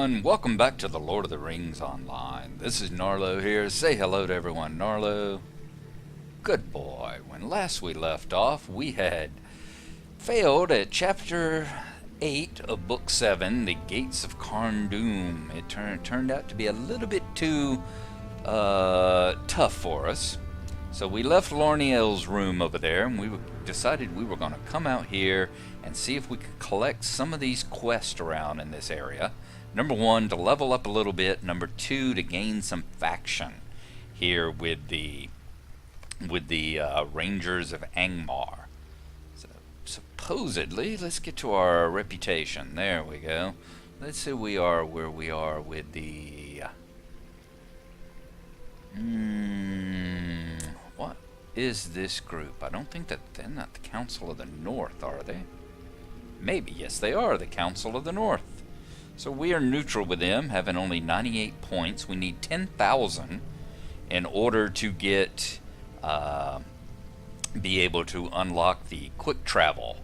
everyone, welcome back to the Lord of the Rings Online. This is Gnarlo here. Say hello to everyone, Gnarlo. Good boy. When last we left off, we had failed at chapter 8 of book 7, The Gates of Carn Dûm. It turned out to be a little bit too tough for us. So we left Lorniel's room over there, and we decided we were going to come out here and see if we could collect some of these quests around in this area. Number 1, to level up a little bit. Number 2, to gain some faction here with the Rangers of Angmar. So supposedly, let's get to our reputation. There we go. Let's see where we are with the... what is this group? I don't think that they're not the Council of the North, are they? Maybe, yes they are, the Council of the North. So we are neutral with them, having only 98 points. We need 10,000 in order to get, be able to unlock the quick travel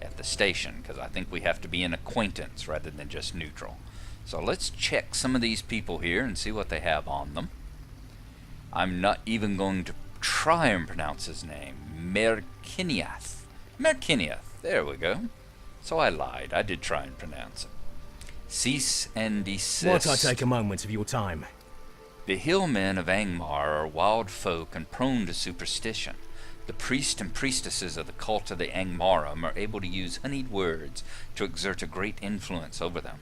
at the station, because I think we have to be an acquaintance rather than just neutral. So let's check some of these people here and see what they have on them. I'm not even going to try and pronounce his name. Merkiniath. Merkiniath. There we go. So I lied. I did try and pronounce it. Cease and desist. Won't I take a moment of your time? The hillmen of Angmar are wild folk and prone to superstition. The priests and priestesses of the cult of the Angmarim are able to use honeyed words to exert a great influence over them.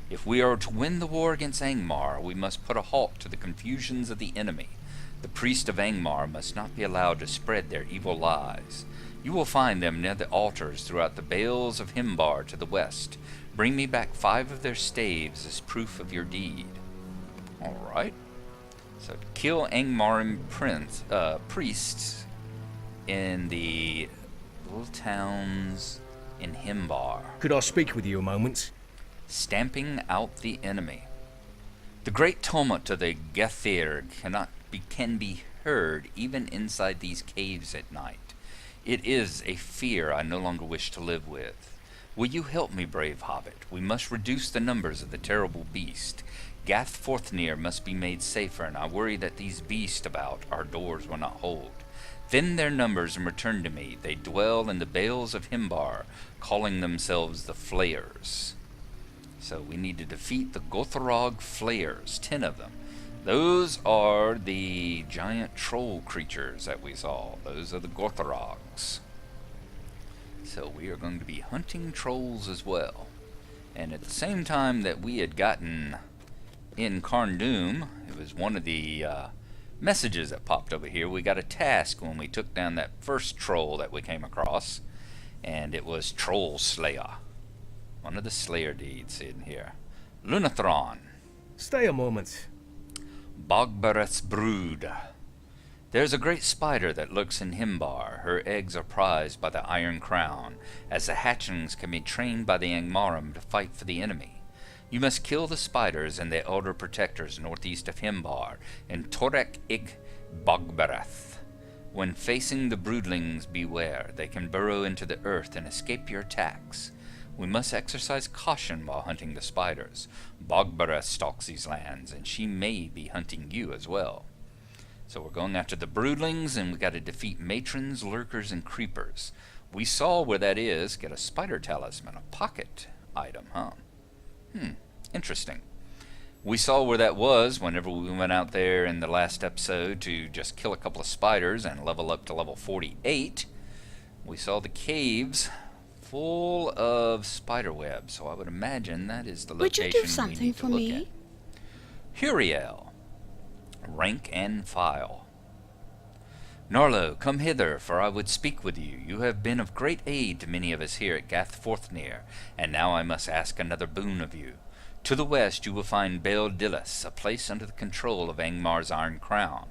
If we are to win the war against Angmar, we must put a halt to the confusions of the enemy. The priests of Angmar must not be allowed to spread their evil lies. You will find them near the altars throughout the Bales of Himbar to the west. Bring me back 5 of their staves as proof of your deed. Alright. So kill Angmarim priests in the little towns in Himbar. Could I speak with you a moment? Stamping out the enemy. The great tumult of the Gethir can be heard even inside these caves at night. It is a fear I no longer wish to live with. Will you help me, brave hobbit? We must reduce the numbers of the terrible beast. Gathforthnir must be made safer, and I worry that these beasts about our doors will not hold. Thin their numbers and return to me. They dwell in the Bales of Himbar, calling themselves the Flayers. So we need to defeat the Gotharog Flayers, 10 of them. Those are the giant troll creatures that we saw. Those are the Gotharogs. So we are going to be hunting trolls as well. And at the same time that we had gotten in Carn Dûm, it was one of the messages that popped over here. We got a task when we took down that first troll that we came across. And it was Troll Slayer. One of the Slayer deeds in here. Lunathron. Stay a moment. Bogbareth's brood. There's a great spider that lurks in Himbar. Her eggs are prized by the Iron Crown, as the hatchlings can be trained by the Angmarim to fight for the enemy. You must kill the spiders and their elder protectors northeast of Himbar, in Torek-ig Bogbareth. When facing the broodlings, beware. They can burrow into the earth and escape your attacks. We must exercise caution while hunting the spiders. Bogbareth stalks these lands, and she may be hunting you as well. So we're going after the broodlings, and we got to defeat matrons, lurkers, and creepers. We saw where that is. Get a spider talisman, a pocket item, huh? Interesting. We saw where that was whenever we went out there in the last episode to just kill a couple of spiders and level up to level 48. We saw the caves full of spider webs, so I would imagine that is the location Would you do something we need to for look me? at. Huriel. Rank and file. Gnarlo, come hither, for I would speak with you. You have been of great aid to many of us here at Gathforthnir, and now I must ask another boon of you. To the west you will find Bael Dillis, a place under the control of Angmar's Iron Crown.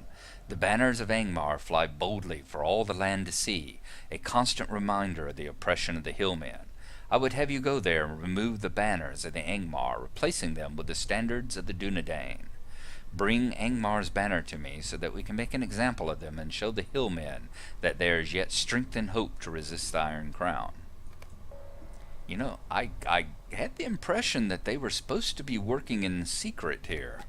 The banners of Angmar fly boldly for all the land to see, a constant reminder of the oppression of the hillmen. I would have you go there and remove the banners of the Angmar, replacing them with the standards of the Dunedain. Bring Angmar's banner to me so that we can make an example of them and show the hillmen that there is yet strength and hope to resist the Iron Crown. You know, I had the impression that they were supposed to be working in secret here.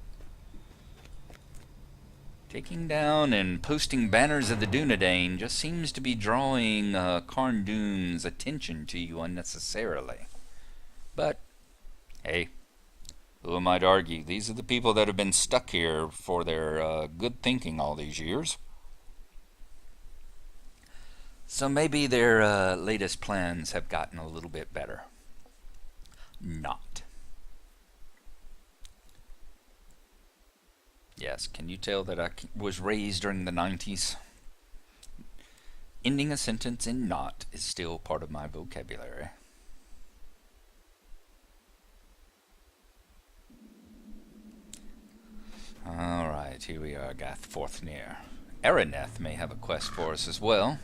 Taking down and posting banners of the Dunedain just seems to be drawing Carn Dûm's attention to you unnecessarily. But, hey, who am I to argue? These are the people that have been stuck here for their good thinking all these years. So maybe their latest plans have gotten a little bit better. Not. Yes, can you tell that I was raised during the 90s? Ending a sentence in not is still part of my vocabulary. Alright, here we are, Gathforthnear. Araneth may have a quest for us as well.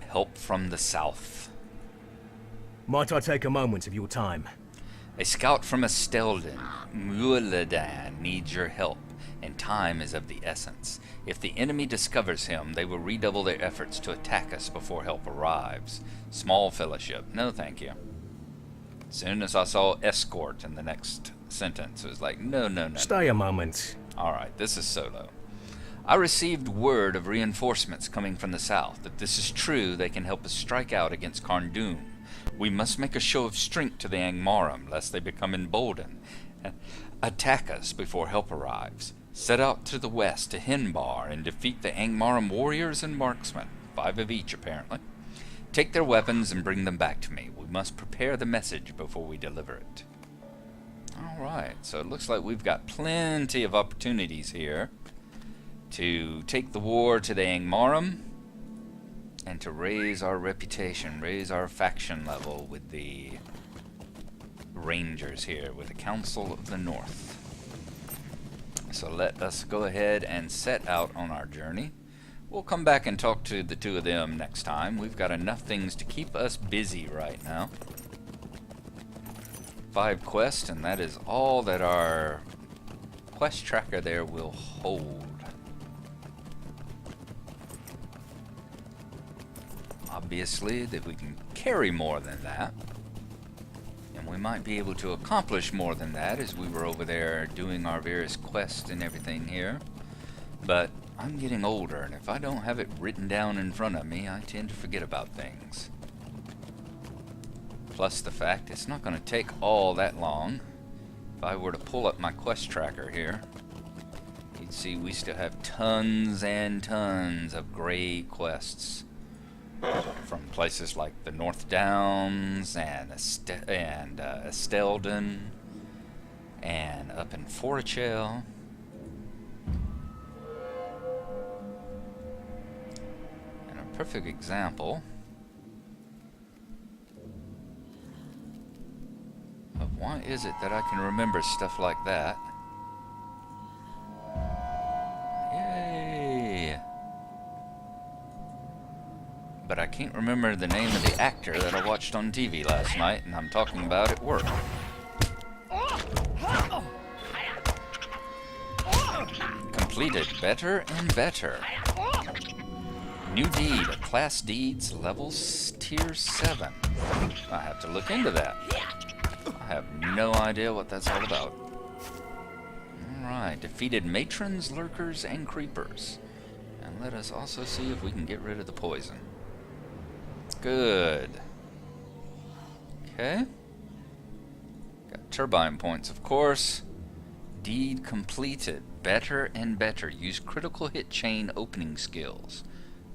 Help from the south. Might I take a moment of your time? A scout from Estelden, Mualadan, needs your help, and time is of the essence. If the enemy discovers him, they will redouble their efforts to attack us before help arrives. Small fellowship. No, thank you. As soon as I saw escort in the next sentence, it was like, no. Stay a moment. Alright, this is solo. I received word of reinforcements coming from the south. If this is true, they can help us strike out against Carn Dûm. We must make a show of strength to the Angmarim, lest they become emboldened and attack us before help arrives. Set out to the west to Henbar and defeat the Angmarim warriors and marksmen, 5 of each apparently. Take their weapons and bring them back to me. We must prepare the message before we deliver it. Alright, so it looks like we've got plenty of opportunities here to take the war to the Angmarim and to raise our reputation, raise our faction level with the Rangers here, with the Council of the North. So let us go ahead and set out on our journey. We'll come back and talk to the 2 of them next time. We've got enough things to keep us busy right now. 5 quests, and that is all that our quest tracker there will hold. Obviously, that we can carry more than that. And we might be able to accomplish more than that as we were over there doing our various quests and everything here. But I'm getting older, and if I don't have it written down in front of me, I tend to forget about things. Plus the fact it's not going to take all that long. If I were to pull up my quest tracker here, you'd see we still have tons and tons of gray quests. From places like the North Downs and Estelden and up in Forechel. And a perfect example of why is it that I can remember stuff like that. Yay! But I can't remember the name of the actor that I watched on TV last night, and I'm talking about at work. Completed better and better. New deed, a class deeds level tier 7. I have to look into that. I have no idea what that's all about. Alright, defeated matrons, lurkers, and creepers. And let us also see if we can get rid of the poison. Good. Okay. Got turbine points, of course. Deed completed. Better and better. Use critical hit chain opening skills.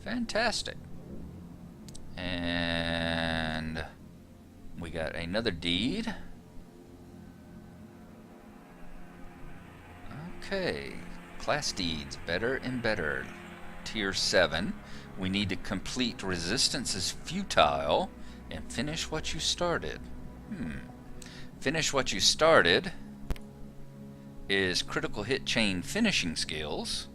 Fantastic. And we got another deed. Okay. Class deeds. Better and better. Tier 7. We need to complete resistance is futile and finish what you started. Finish what you started is critical hit chain finishing skills.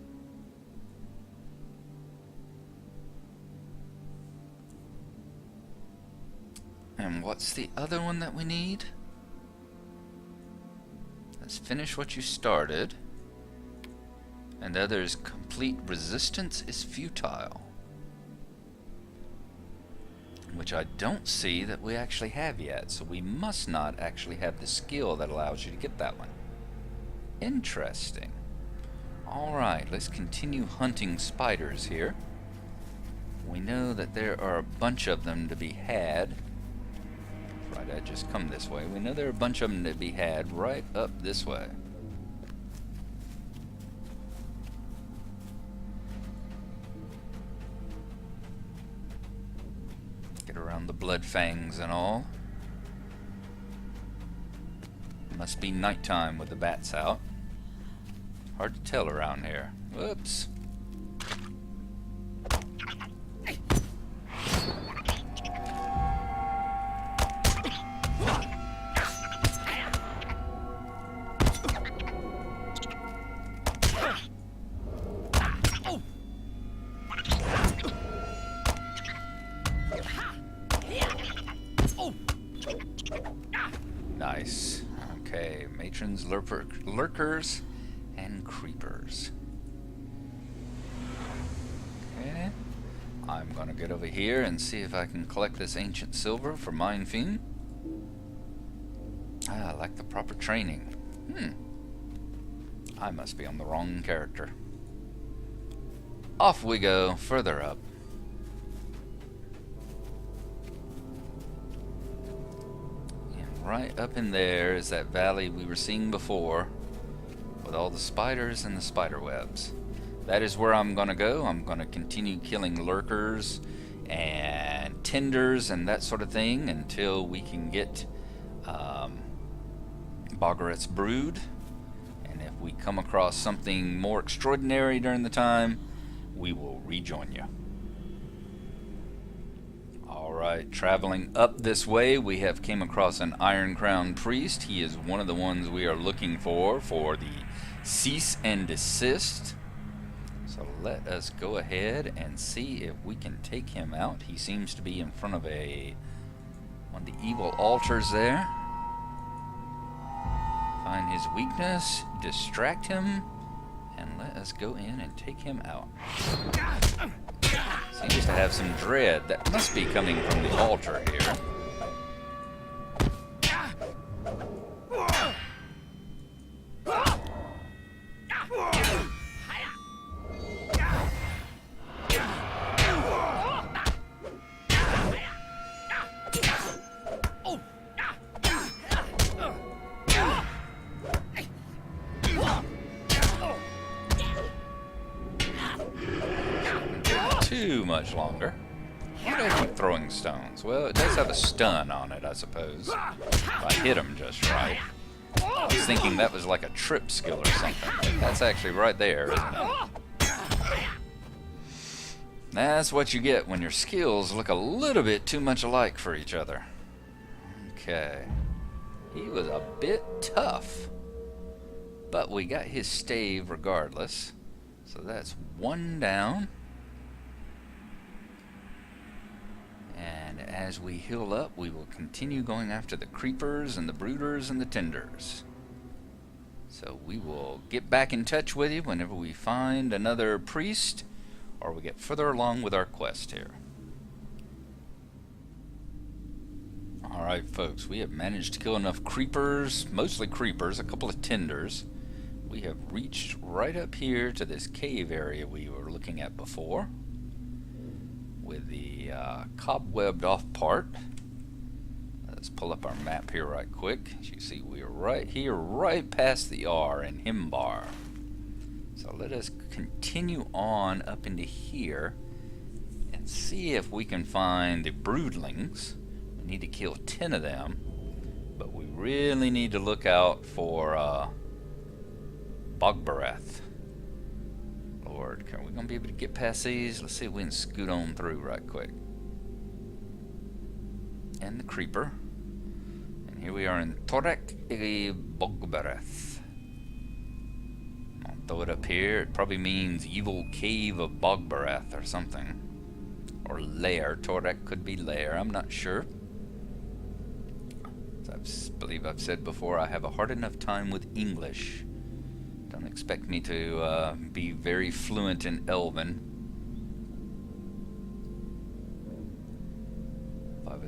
And what's the other one that we need? Let's finish what you started. And the other is complete resistance is futile. which I don't see that we actually have yet, so we must not actually have the skill that allows you to get that one. Interesting. Alright, let's continue hunting spiders here. We know that there are a bunch of them to be had. Right, I just come this way. We know there are a bunch of them to be had right up this way. Get around the blood fangs and all. Must be nighttime with the bats out. Hard to tell around here. Whoops. Nice. Okay, matrons, lurkers, and creepers. Okay. I'm gonna get over here and see if I can collect this ancient silver for Mine Fiend. Ah, I like the proper training. I must be on the wrong character. Off we go, further up. And right up in there is that valley we were seeing before, with all the spiders and the spider webs. That is where I'm gonna go. I'm gonna continue killing lurkers and tenders and that sort of thing until we can get Boggaret's brood. And if we come across something more extraordinary during the time, we will rejoin you. Alright, traveling up this way, we have came across an Iron Crown priest. He is one of the ones we are looking for the cease and desist. So let us go ahead and see if we can take him out. He seems to be in front of one of the evil altars there. Find his weakness, distract him, and let us go in and take him out. Seems to have some dread. That must be coming from the altar here. Too much longer. Why do I keep throwing stones? Well, it does have a stun on it, I suppose. If I hit him just right. I was thinking that was like a trip skill or something. But that's actually right there, isn't it? That's what you get when your skills look a little bit too much alike for each other. Okay. He was a bit tough. But we got his stave regardless. So that's one down. And as we heal up, we will continue going after the creepers and the brooders and the tenders. So we will get back in touch with you whenever we find another priest or we get further along with our quest here. Alright folks, we have managed to kill enough creepers, mostly creepers, a couple of tenders. We have reached right up here to this cave area we were looking at before, with the cobwebbed off part. Let's pull up our map here right quick. As you see, we are right here, right past the R in Himbar. So let us continue on up into here and see if we can find the broodlings. We need to kill 10 of them, but we really need to look out for Bogbareth. Lord, are we going to be able to get past these? Let's see if we can scoot on through right quick. And the creeper. And here we are in Bogbareth. I'll throw it up here. It probably means evil cave of Bogbareth or something. Or lair. Torek could be lair. I'm not sure. As I believe I've said before, I have a hard enough time with English. Don't expect me to be very fluent in Elven.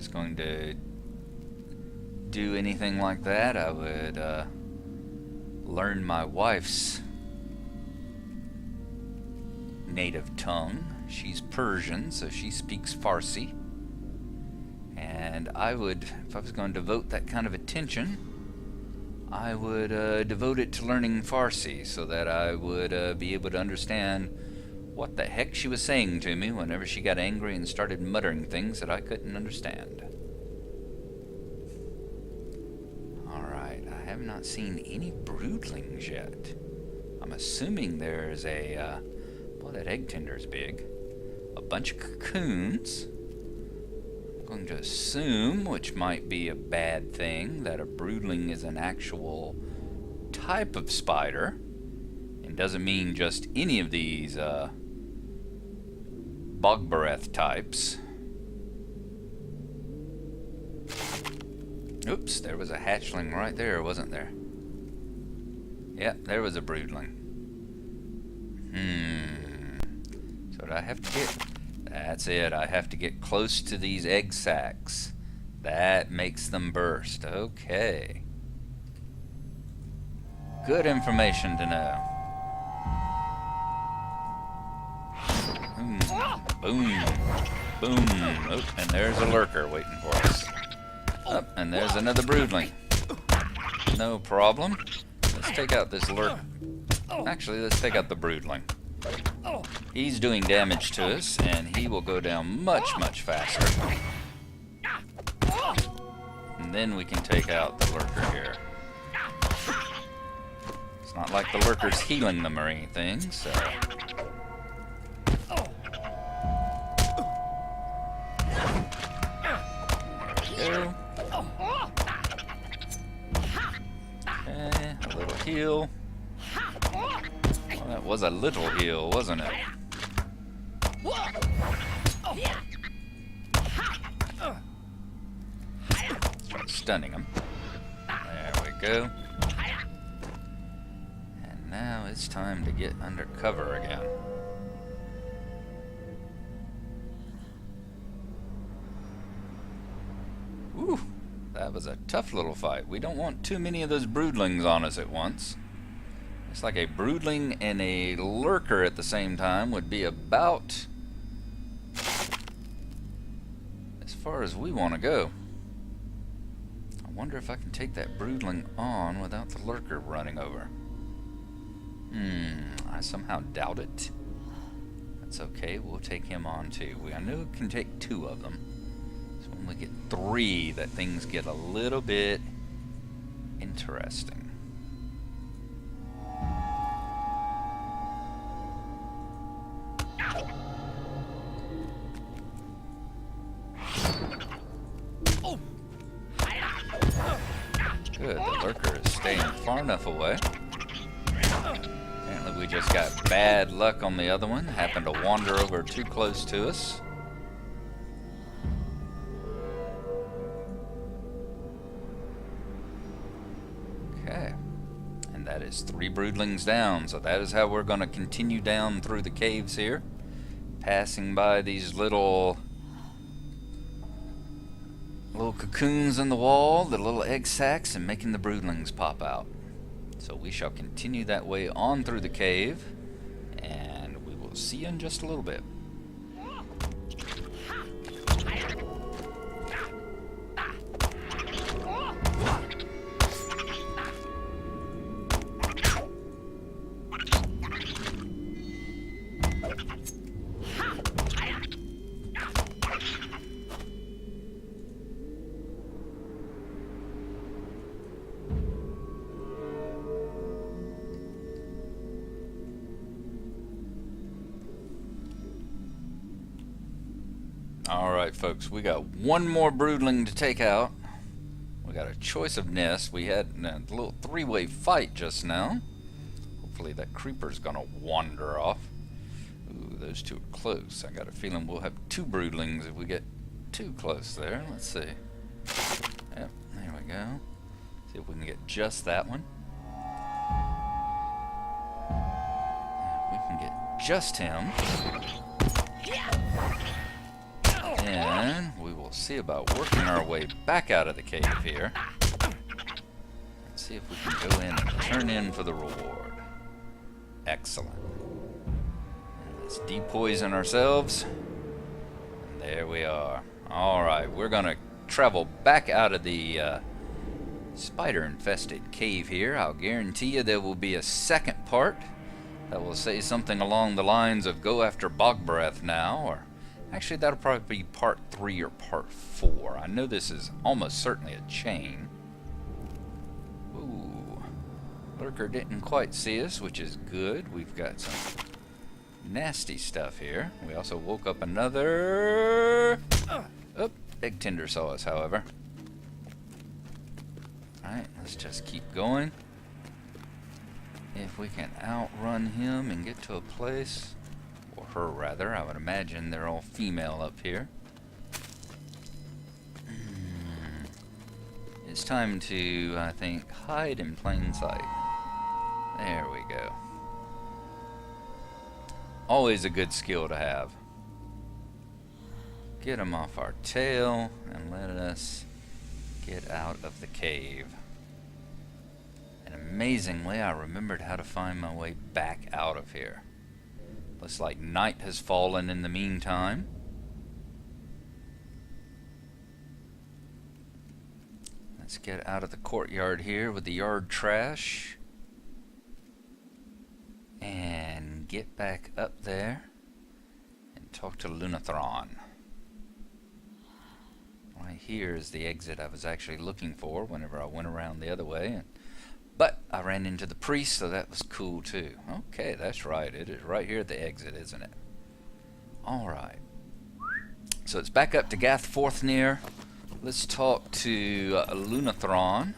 was going to do anything like that, I would learn my wife's native tongue. She's Persian, so she speaks Farsi. And I would, if I was going to devote that kind of attention, I would devote it to learning Farsi so that I would be able to understand what the heck she was saying to me whenever she got angry and started muttering things that I couldn't understand. Alright, I have not seen any broodlings yet. I'm assuming there's a, well, that egg tender's big. A bunch of cocoons. I'm going to assume, which might be a bad thing, that a broodling is an actual type of spider. And doesn't mean just any of these bogbareth types. Oops, there was a hatchling right there, wasn't there? Yep, there was a broodling. So do I have to get... That's it, I have to get close to these egg sacs. That makes them burst. Okay. Good information to know. Boom. Boom. Oh, and there's a lurker waiting for us. Oh, and there's another broodling. No problem. Let's take out this lurker. Actually, let's take out the broodling. He's doing damage to us, and he will go down much, much faster. And then we can take out the lurker here. It's not like the lurker's healing them or anything, so... There we go. Okay, a little heal. Well, that was a little heal, wasn't it? Start stunning him. There we go. And now it's time to get under cover again. Whew, that was a tough little fight. We don't want too many of those broodlings on us at once. It's like a broodling and a lurker at the same time would be about as far as we want to go. I wonder if I can take that broodling on without the lurker running over. I somehow doubt it. That's okay, we'll take him on too. I know we can take two of them. So when we get three, that things get a little bit interesting. Good, the lurker is staying far enough away. Apparently we just got bad luck on the other one. Happened to wander over too close to us. Okay. And that is 3 broodlings down. So that is how we're going to continue down through the caves here. Passing by these little cocoons in the wall, the little egg sacs, and making the broodlings pop out. So we shall continue that way on through the cave, and we will see you in just a little bit. Alright folks, we got one more broodling to take out. We got a choice of nests. We had a little 3-way fight just now. Hopefully that creeper's gonna wander off. Ooh, those two are close. I got a feeling we'll have 2 broodlings if we get too close there. Let's see. Yep, there we go. See if we can get just that one. If we can get just him. And we will we'll see about working our way back out of the cave here. Let's see if we can go in and turn in for the reward. Excellent. Let's depoison ourselves. And there we are. Alright, we're going to travel back out of the spider-infested cave here. I'll guarantee you there will be a second part that will say something along the lines of go after bog breath now, or actually that'll probably be part 3 or part 4. I know this is almost certainly a chain. Ooh, lurker didn't quite see us, which is good. We've got some nasty stuff here. We also woke up another... Oh, Big Tinder saw us, however. Alright, let's just keep going. If we can outrun him and get to a place, or her rather, I would imagine they're all female up here. It's time to, I think, hide in plain sight. There we go. Always a good skill to have. Get him off our tail and let us get out of the cave. And amazingly, I remembered how to find my way back out of here. Looks like night has fallen in the meantime. Let's get out of the courtyard here with the yard trash. And get back up there and talk to Lunathron. Right here is the exit I was actually looking for whenever I went around the other way. But I ran into the priest, so that was cool too. Okay, that's right. It is right here at the exit, isn't it? Alright. So it's back up to Gath Forthnir. Let's talk to Lunathron.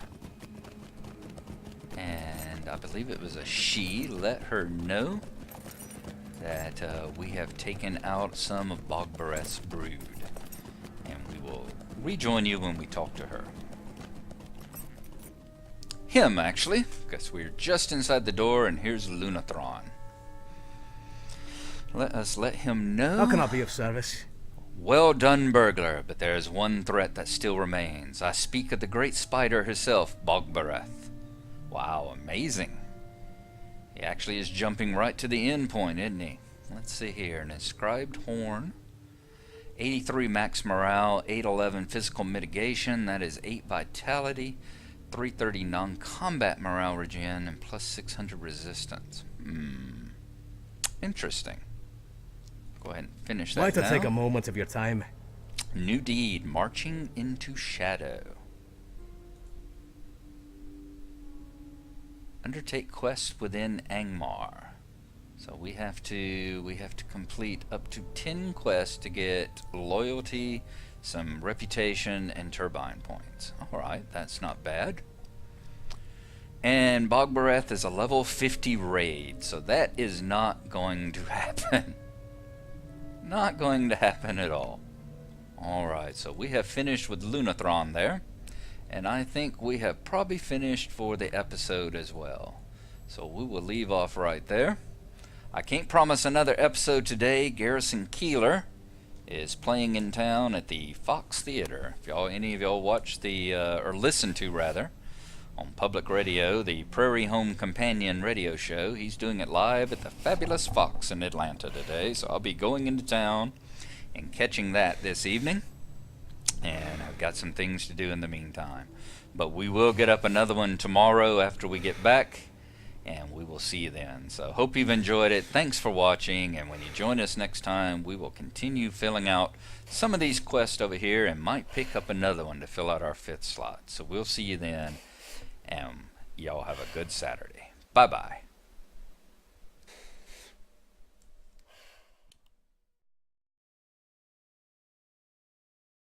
And I believe it was a she. Let her know that we have taken out some of Bogbareth's brood. And we will rejoin you when we talk to her. Him, actually, because we're just inside the door, and here's Lunathron. Let us let him know. How can I be of service? Well done, burglar, but there is one threat that still remains. I speak of the great spider herself, Bogbareth. Wow, amazing. He actually is jumping right to the end point, isn't he? Let's see here. An inscribed horn. 83 max morale, 811 physical mitigation, that is 8 vitality, 330 non-combat morale regen, and plus 600 resistance. Interesting. Go ahead and finish that Like to now. take a moment of your time. New deed, marching into shadow. Undertake quest within Angmar. So we have to complete up to 10 quests to get loyalty, some reputation, and turbine points. Alright, that's not bad. And Bogbareth is a level 50 raid, so that is not going to happen. Not going to happen at all. Alright, so we have finished with Lunathron there. And I think we have probably finished for the episode as well. So we will leave off right there. I can't promise another episode today. Garrison Keeler is playing in town at the Fox Theater. If any of y'all watch the, or listen to rather, on public radio, the Prairie Home Companion radio show, he's doing it live at the Fabulous Fox in Atlanta today. So I'll be going into town and catching that this evening. And I've got some things to do in the meantime. But we will get up another one tomorrow after we get back. And we will see you then. So hope you've enjoyed it. Thanks for watching. And when you join us next time, we will continue filling out some of these quests over here and might pick up another one to fill out our 5th slot. So we'll see you then. And y'all have a good Saturday. Bye-bye.